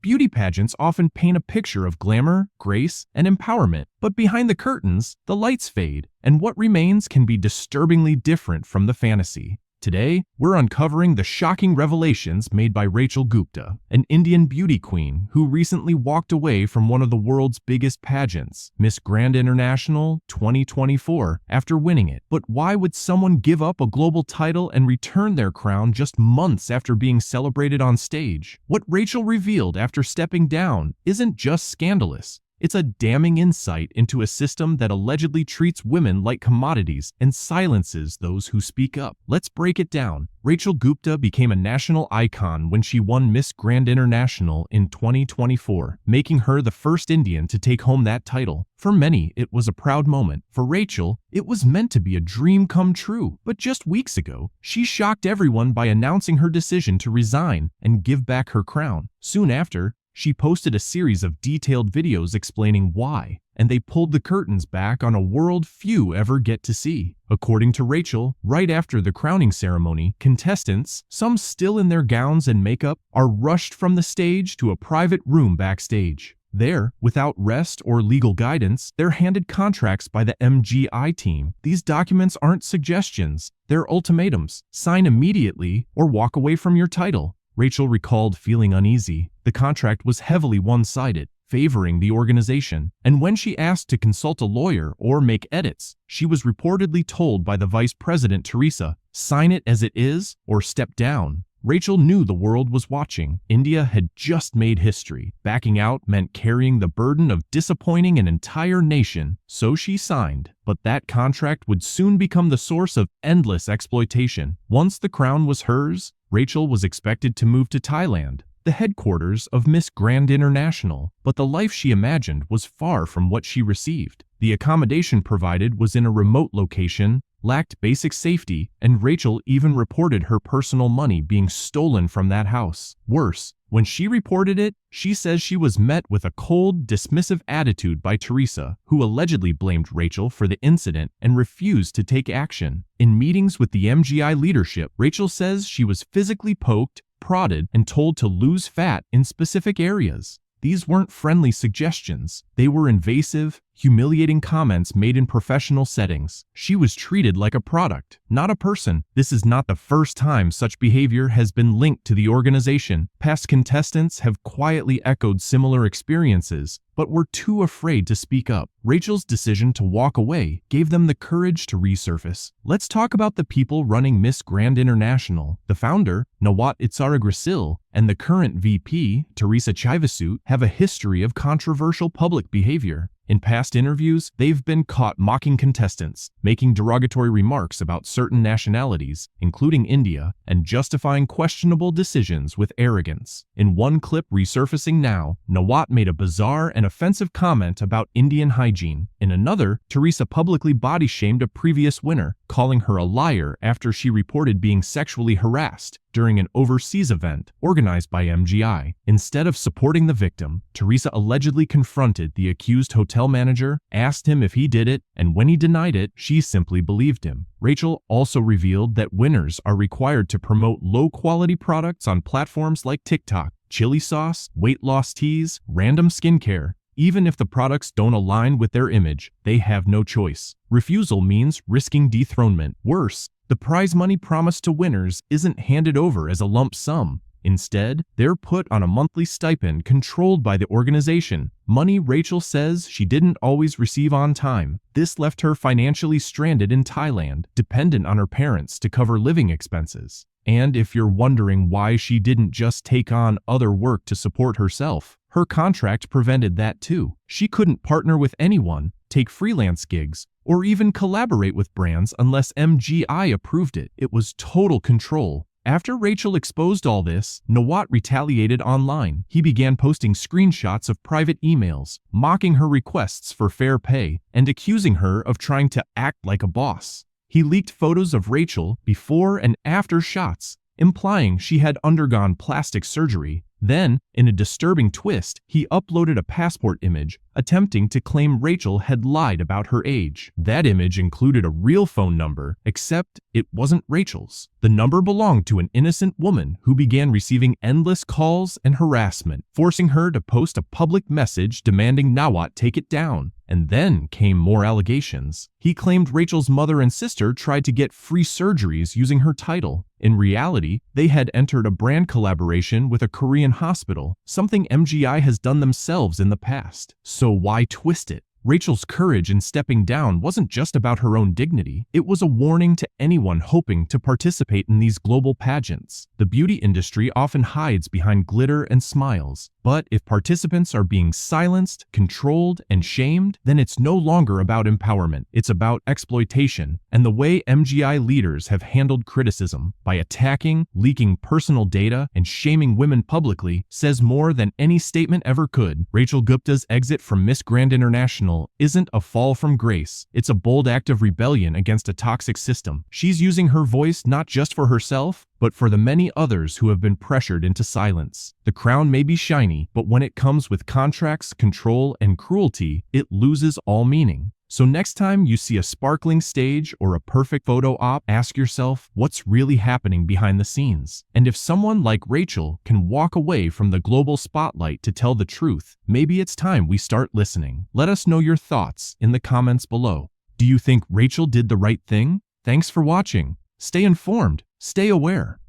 Beauty pageants often paint a picture of glamour, grace, and empowerment, but behind the curtains, the lights fade, and what remains can be disturbingly different from the fantasy. Today, we're uncovering the shocking revelations made by Rachel Gupta, an Indian beauty queen who recently walked away from one of the world's biggest pageants, Miss Grand International 2024, after winning it. But why would someone give up a global title and return their crown just months after being celebrated on stage? What Rachel revealed after stepping down isn't just scandalous. It's a damning insight into a system that allegedly treats women like commodities and silences those who speak up. Let's break it down. Rachel Gupta became a national icon when she won Miss Grand International in 2024, making her the first Indian to take home that title. For many, it was a proud moment. For Rachel, it was meant to be a dream come true. But just weeks ago, she shocked everyone by announcing her decision to resign and give back her crown. Soon after, she posted a series of detailed videos explaining why, and they pulled the curtains back on a world few ever get to see. According to Rachel, right after the crowning ceremony, contestants, some still in their gowns and makeup, are rushed from the stage to a private room backstage. There, without rest or legal guidance, they're handed contracts by the MGI team. These documents aren't suggestions, they're ultimatums. Sign immediately or walk away from your title. Rachel recalled feeling uneasy. The contract was heavily one-sided, favoring the organization. And when she asked to consult a lawyer or make edits, she was reportedly told by the vice president, Teresa, sign it as it is or step down. Rachel knew the world was watching. India had just made history. Backing out meant carrying the burden of disappointing an entire nation, so she signed. But that contract would soon become the source of endless exploitation. Once the crown was hers, Rachel was expected to move to Thailand, the headquarters of Miss Grand International, but the life she imagined was far from what she received. The accommodation provided was in a remote location, lacked basic safety, and Rachel even reported her personal money being stolen from that house. Worse, when she reported it, she says she was met with a cold, dismissive attitude by Teresa, who allegedly blamed Rachel for the incident and refused to take action. In meetings with the MGI leadership, Rachel says she was physically poked, prodded, and told to lose fat in specific areas. These weren't friendly suggestions. They were invasive, humiliating comments made in professional settings. She was treated like a product, not a person. This is not the first time such behavior has been linked to the organization. Past contestants have quietly echoed similar experiences, but were too afraid to speak up. Rachel's decision to walk away gave them the courage to resurface. Let's talk about the people running Miss Grand International. The founder, Nawat and Rachel, and the current VP, Teresa Chivasut, have a history of controversial public behavior. In past interviews, they've been caught mocking contestants, making derogatory remarks about certain nationalities, including India, and justifying questionable decisions with arrogance. In one clip resurfacing now, Nawat made a bizarre and offensive comment about Indian hygiene. In another, Teresa publicly body-shamed a previous winner, calling her a liar after she reported being sexually harassed during an overseas event organized by MGI. Instead of supporting the victim, Teresa allegedly confronted the accused hotel manager, asked him if he did it, and when he denied it, she simply believed him. Rachel also revealed that winners are required to promote low-quality products on platforms like TikTok, chili sauce, weight loss teas, random skincare. Even if the products don't align with their image, they have no choice. Refusal means risking dethronement. Worse, the prize money promised to winners isn't handed over as a lump sum. Instead, they're put on a monthly stipend controlled by the organization, money Rachel says she didn't always receive on time. This left her financially stranded in Thailand, dependent on her parents to cover living expenses. And if you're wondering why she didn't just take on other work to support herself, her contract prevented that too. She couldn't partner with anyone, take freelance gigs, or even collaborate with brands unless MGI approved it. It was total control. After Rachel exposed all this, Nawat retaliated online. He began posting screenshots of private emails, mocking her requests for fair pay, and accusing her of trying to act like a boss. He leaked photos of Rachel before and after shots, implying she had undergone plastic surgery. Then, in a disturbing twist, he uploaded a passport image, attempting to claim Rachel had lied about her age. That image included a real phone number, except it wasn't Rachel's. The number belonged to an innocent woman who began receiving endless calls and harassment, forcing her to post a public message demanding Nawat take it down. And then came more allegations. He claimed Rachel's mother and sister tried to get free surgeries using her title. In reality, they had entered a brand collaboration with a Korean hospital, something MGI has done themselves in the past. So why twist it? Rachel's courage in stepping down wasn't just about her own dignity. It was a warning to anyone hoping to participate in these global pageants. The beauty industry often hides behind glitter and smiles. But if participants are being silenced, controlled, and shamed, then it's no longer about empowerment. It's about exploitation. And the way MGI leaders have handled criticism by attacking, leaking personal data, and shaming women publicly says more than any statement ever could. Rachel Gupta's exit from Miss Grand International isn't a fall from grace. It's a bold act of rebellion against a toxic system. She's using her voice not just for herself, but for the many others who have been pressured into silence. The crown may be shiny, but when it comes with contracts, control, and cruelty, it loses all meaning. So next time you see a sparkling stage or a perfect photo op, ask yourself, what's really happening behind the scenes? And if someone like Rachel can walk away from the global spotlight to tell the truth, maybe it's time we start listening. Let us know your thoughts in the comments below. Do you think Rachel did the right thing? Thanks for watching. Stay informed. Stay aware.